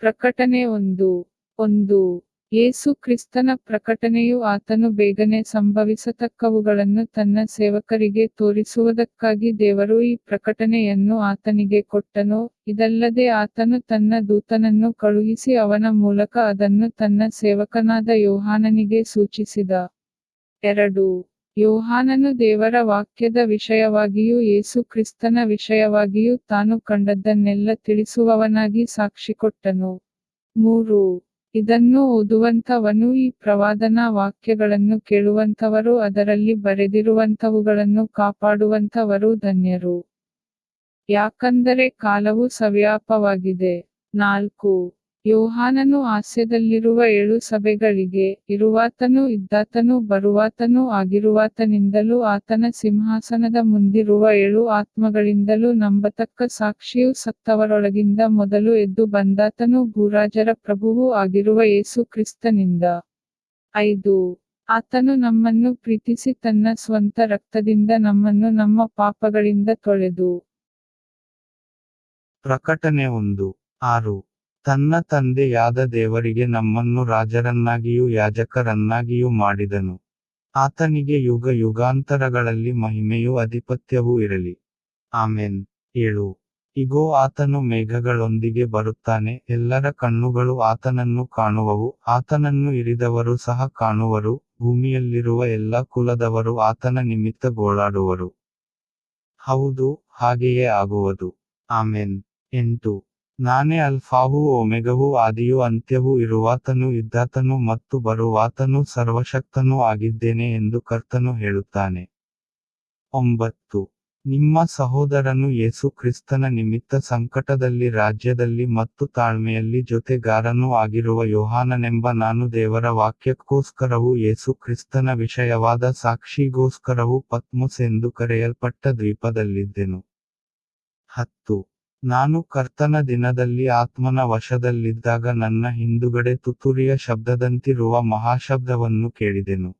ಪ್ರಕಟಣೆ 1:1 ಯೇಸು ಕ್ರಿಸ್ತನ ಪ್ರಕಟಣೆಯು ಆತನು ಬೇಗನೆ ಸಂಭವಿಸತಕ್ಕವುಗಳನ್ನು ತನ್ನ ಸೇವಕರಿಗೆ ತೋರಿಸುವುದಕ್ಕಾಗಿ ದೇವರು ಈ ಪ್ರಕಟಣೆಯನ್ನು ಆತನಿಗೆ ಕೊಟ್ಟನು, ಇದಲ್ಲದೆ ಆತನು ತನ್ನ ದೂತನನ್ನು ಕಳುಹಿಸಿ ಅವನ ಮೂಲಕ ಅದನ್ನು ತನ್ನ ಸೇವಕನಾದ ಯೋಹಾನನಿಗೆ ಸೂಚಿಸಿದ. 2. ಯೋಹಾನನು ದೇವರ ವಾಕ್ಯದ ವಿಷಯವಾಗಿಯೂ ಯೇಸು ಕ್ರಿಸ್ತನ ವಿಷಯವಾಗಿಯೂ ತಾನು ಕಂಡದ್ದನ್ನೆಲ್ಲ ತಿಳಿಸುವವನಾಗಿ ಸಾಕ್ಷಿಕೊಟ್ಟನು. 3. ಇದನ್ನು ಓದುವಂತವನು ಈ ಪ್ರವಾದನಾ ವಾಕ್ಯಗಳನ್ನು ಕೇಳುವಂತವರು ಅದರಲ್ಲಿ ಬರೆದಿರುವಂತವುಗಳನ್ನು ಕಾಪಾಡುವಂತವರು ಧನ್ಯರು. ಯಾಕಂದರೆ ಕಾಲವು ಸವ್ಯಾಪವಾಗಿದೆ. 4. ಯೋಹಾನನು ಆಸ್ಯದಲ್ಲಿರುವ 7 ಸಭೆಗಳಿಗೆ, ಇರುವಾತನೂ ಇದ್ದಾತನೂ ಬರುವಾತನೂ ಆಗಿರುವಾತನಿಂದಲೂ ಆತನ ಸಿಂಹಾಸನದ ಮುಂದಿರುವ 7 ಆತ್ಮಗಳಿಂದಲೂ ನಂಬತಕ್ಕ ಸಾಕ್ಷಿಯೂ ಸತ್ತವರೊಳಗಿಂದ ಮೊದಲು ಎದ್ದು ಬಂದಾತನೂ ಭೂರಾಜರ ಪ್ರಭುವೂ ಆಗಿರುವ ಯೇಸು ಕ್ರಿಸ್ತನಿಂದ. 5. ಆತನು ನಮ್ಮನ್ನು ಪ್ರೀತಿಸಿ ತನ್ನ ಸ್ವಂತ ರಕ್ತದಿಂದ ನಮ್ಮನ್ನು ನಮ್ಮ ಪಾಪಗಳಿಂದ ತೊಳೆದು. ಪ್ರಕಟಣೆ 1:6 ತನ್ನ ತಂದೆಯಾದ ದೇವರಿಗೆ ನಮ್ಮನ್ನು ರಾಜರನ್ನಾಗಿಯೂ ಯಾಜಕರನ್ನಾಗಿಯೂ ಮಾಡಿದನು. ಆತನಿಗೆ ಯುಗ ಯುಗಾಂತರಗಳಲ್ಲಿ ಮಹಿಮೆಯೂ ಅಧಿಪತ್ಯವೂ ಇರಲಿ. ಆಮೆನ್. 7. ಇಗೋ ಆತನು ಮೇಘಗಳೊಂದಿಗೆ ಬರುತ್ತಾನೆ, ಎಲ್ಲರ ಕಣ್ಣುಗಳು ಆತನನ್ನು ಕಾಣುವವು, ಆತನನ್ನು ಇರಿದವರು ಸಹ ಕಾಣುವರು, ಭೂಮಿಯಲ್ಲಿರುವ ಎಲ್ಲ ಕುಲದವರು ಆತನ ನಿಮಿತ್ತ ಗೋಳಾಡುವರು. ಹೌದು, ಹಾಗೆಯೇ ಆಗುವುದು. ಆಮೆನ್. 8. ನಾನೇ ಅಲ್ಫಾವೂ ಓಮೆಗವೂ ಆದಿಯೂ ಅಂತ್ಯವೂ ಇರುವಾತನೂ ಇದ್ದಾತನೂ ಮತ್ತು ಬರುವಾತನೂ ಸರ್ವಶಕ್ತನೂ ಆಗಿದ್ದೇನೆ ಎಂದು ಕರ್ತನು ಹೇಳುತ್ತಾನೆ. 9. ನಿಮ್ಮ ಸಹೋದರನು ಯೇಸು ಕ್ರಿಸ್ತನ ನಿಮಿತ್ತ ಸಂಕಟದಲ್ಲಿ ರಾಜ್ಯದಲ್ಲಿ ಮತ್ತು ತಾಳ್ಮೆಯಲ್ಲಿ ಜೊತೆಗಾರನೂ ಆಗಿರುವ ಯೋಹಾನನೆಂಬ ನಾನು ದೇವರ ವಾಕ್ಯಕ್ಕೋಸ್ಕರವೂ ಯೇಸು ಕ್ರಿಸ್ತನ ವಿಷಯವಾದ ಸಾಕ್ಷಿಗೋಸ್ಕರವೂ ಪತ್ಮೊಸ್ ಎಂದು ಕರೆಯಲ್ಪಟ್ಟ ದ್ವೀಪದಲ್ಲಿದ್ದೆನು. 10. ನಾನು ಕರ್ತನ ದಿನದಲ್ಲಿ ಆತ್ಮನ ವಶದಲ್ಲಿದ್ದಾಗ ನನ್ನ ಹಿಂದುಗಡೆ ತುತ್ತೂರಿಯ ಶಬ್ದದಂತಿರುವ ಮಹಾಶಬ್ದವನ್ನು ಕೇಳಿದೆನು.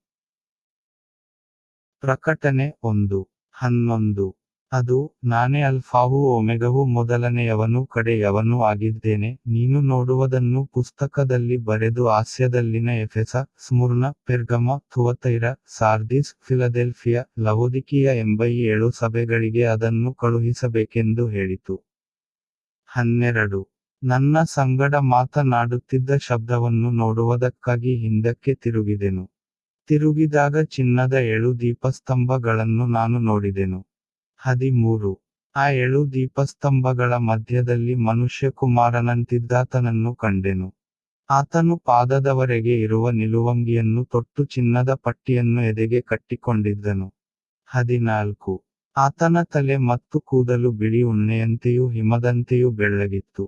ಪ್ರಕಟಣೆ 1:11 ಅದು, ನಾನೇ ಅಲ್ಫಾವೂ ಓಮೆಗವೂ ಮೊದಲನೆಯವನೂ ಕಡೆಯವನೂ ಆಗಿದ್ದೇನೆ, ನೀನು ನೋಡುವುದನ್ನು ಪುಸ್ತಕದಲ್ಲಿ ಬರೆದು ಆಸ್ಯದಲ್ಲಿನ ಎಫೆಸ, ಸ್ಮುರ್ನ, ಪೆರ್ಗಮ, ಥುವತೈರ, ಸಾರ್ದಿಸ್, ಫಿಲದೆಲ್ಫಿಯ, ಲವೊದಿಕೀಯ ಎಂಬ ಈ 7 ಸಭೆಗಳಿಗೆ ಅದನ್ನು ಕಳುಹಿಸಬೇಕೆಂದು ಹೇಳಿತು. 12. ನನ್ನ ಸಂಗಡ ಮಾತನಾಡುತ್ತಿದ್ದ ಶಬ್ದವನ್ನು ನೋಡುವುದಕ್ಕಾಗಿ ಹಿಂದಕ್ಕೆ ತಿರುಗಿದೆನು. ತಿರುಗಿದಾಗ ಚಿನ್ನದ 7 ದೀಪಸ್ತಂಭಗಳನ್ನು ನಾನು ನೋಡಿದೆನು. 13. ಆ 7 ದೀಪಸ್ತಂಭಗಳ ಮಧ್ಯದಲ್ಲಿ ಮನುಷ್ಯಕುಮಾರನಂತಿದ್ದಾತನನ್ನು ಕಂಡೆನು. ಆತನು ಪಾದದವರೆಗೆ ಇರುವ ನಿಲುವಂಗಿಯನ್ನು ತೊಟ್ಟು ಚಿನ್ನದ ಪಟ್ಟಿಯನ್ನು ಎದೆಗೆ ಕಟ್ಟಿಕೊಂಡಿದ್ದನು. 14. ಆತನ ತಲೆ ಮತ್ತು ಕೂದಲು ಬಿಳಿ ಉಣ್ಣೆಯಂತೆಯೂ ಹಿಮದಂತೆಯೂ ಬೆಳ್ಳಗಿತ್ತು.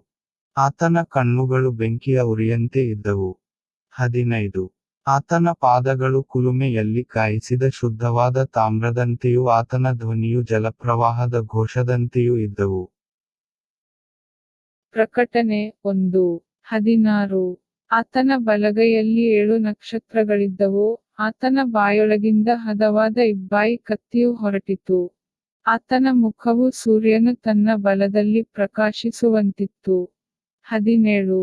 ಆತನ ಕಣ್ಣುಗಳು ಬೆಂಕಿಯ ಉರಿಯಂತೆ ಇದ್ದವು. 15. ಆತನ ಪಾದಗಳು ಕುಲುಮೆಯಲ್ಲಿ ಕಾಯಿಸಿದ ಶುದ್ಧವಾದ ತಾಮ್ರದಂತೆಯೂ ಆತನ ಧ್ವನಿಯು ಜಲಪ್ರವಾಹದ ಘೋಷದಂತೆಯೂ ಇದ್ದವು. ಪ್ರಕಟಣೆ 1:16 ಆತನ ಬಲಗೈಯಲ್ಲಿ 7 ನಕ್ಷತ್ರಗಳಿದ್ದವು, ಆತನ ಬಾಯೊಳಗಿಂದ ಹದವಾದ ಇಬ್ಬಾಯಿ ಕತ್ತಿಯು ಹೊರಟಿತು. ಆತನ ಮುಖವು ಸೂರ್ಯನು ತನ್ನ ಬಲದಲ್ಲಿ ಪ್ರಕಾಶಿಸುವಂತಿತ್ತು. 17.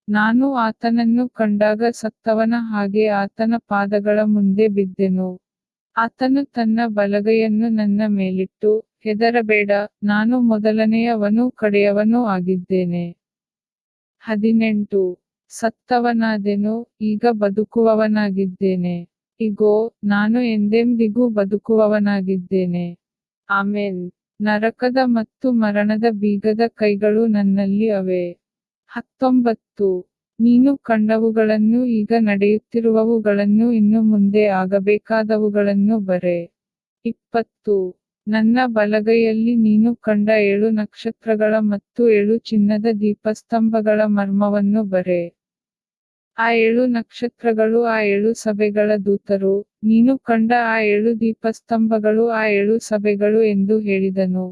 ನಾನು ಆತನನ್ನು ಕಂಡಾಗ ಸತ್ತವನ ಹಾಗೆ ಆತನ ಪಾದಗಳ ಮುಂದೆ ಬಿದ್ದೆನು. ಆತನು ತನ್ನ ಬಲಗೈಯನ್ನು ನನ್ನ ಮೇಲಿಟ್ಟು, ಹೆದರಬೇಡ, ನಾನು ಮೊದಲನೆಯವನೂ ಕಡೆಯವನೂ ಆಗಿದ್ದೇನೆ. 18. ಸತ್ತವನಾದೆನು, ಈಗ ಬದುಕುವವನಾಗಿದ್ದೇನೆ. ಇಗೋ, ನಾನು ಎಂದೆಂದಿಗೂ ಬದುಕುವವನಾಗಿದ್ದೇನೆ. ಆಮೆನ್. ನರಕದ ಮತ್ತು ಮರಣದ ಬೀಗದ ಕೈಗಳು ನನ್ನಲ್ಲಿ ಅವೆ. 19. ನೀನು ಕಂಡವುಗಳನ್ನು, ಈಗ ನಡೆಯುತ್ತಿರುವವುಗಳನ್ನು, ಇನ್ನು ಮುಂದೆ ಆಗಬೇಕಾದವುಗಳನ್ನು ಬರೆ. 20. ನನ್ನ ಬಲಗೈಯಲ್ಲಿ ನೀನು ಕಂಡ 7 ನಕ್ಷತ್ರಗಳ ಮತ್ತು 7 ಚಿನ್ನದ ದೀಪಸ್ತಂಭಗಳ ಮರ್ಮವನ್ನು ಬರೆ. ಆ 7 ನಕ್ಷತ್ರಗಳು ಆ 7 ಸಭೆಗಳ ದೂತರು, ನೀನು ಕಂಡ ಆ 7 ದೀಪಸ್ತಂಭಗಳು ಆ 7 ಸಭೆಗಳು ಎಂದು ಹೇಳಿದನು.